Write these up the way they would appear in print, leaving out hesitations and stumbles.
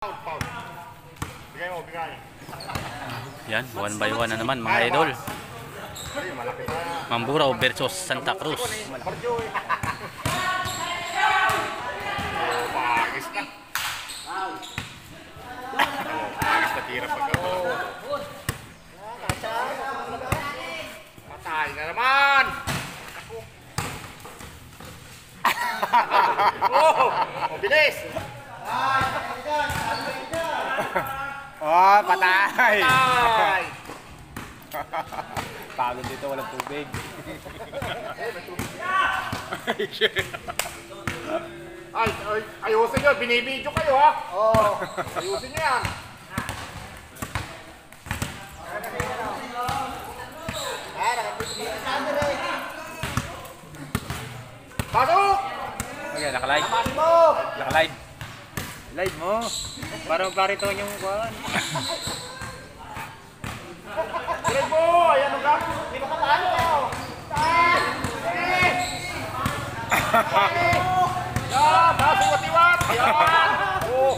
Bigay mo, bigay. Yan, 1 by 1 na naman mga idol. Mamburao versus Santa Cruz. Pagis na. Pagis na tira pag patay na naman. Oh, bilis. Oh, patay! Patay. Pagod dito, walang tubig. Ayusin nyo, binibidyo kayo ha. Oo. Ayusin nyo yan. Pasok! Okay, naka-live. Naka-live. Live mo. Parang parito yung kuwan. Live mo! Ayan ka. Hindi mo kapalo. Yan! Pasok matiwat! Ayan! Oh!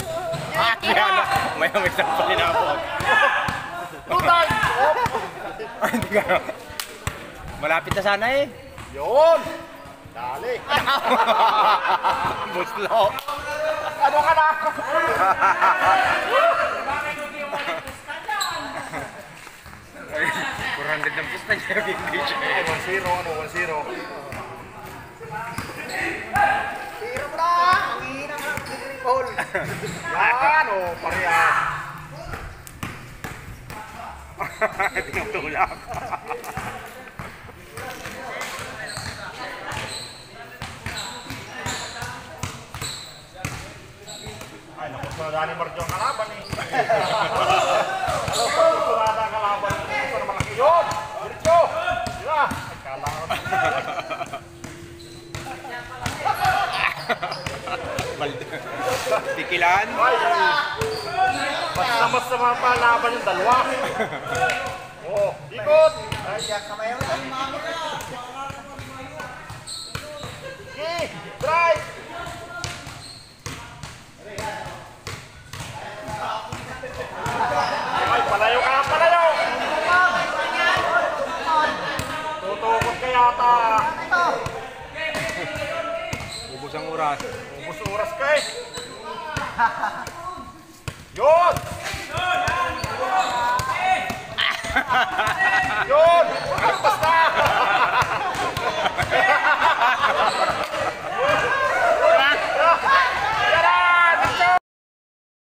May isang palinabot. Tutay! Hindi ka. Malapit na sana eh. Yun! Dali! Buslo. Ano ka na? Kurang din ng pusta niya. Hindi siya. 1-0, ano? 1-0. Zero na! Ang hina ng triple. Yan, o, parehas. Tinutulak. Ay, nakus na Dani Marjo ang kalaban eh. Alam ko, kurada ang kalaban. Gusto na malaki yun. Diretso! Sila! Ay, kalaban. Tikilan. Ay, mas sa mga palaban yung dalawa. Oh, ikot! Ay, kamay mo tayo mga mga. Sige, drive! Ay, palayo ka, palayo! Tutukot ka yata. Ubus ang oras. Ubus oras ka eh. Yun! Yun! Basta!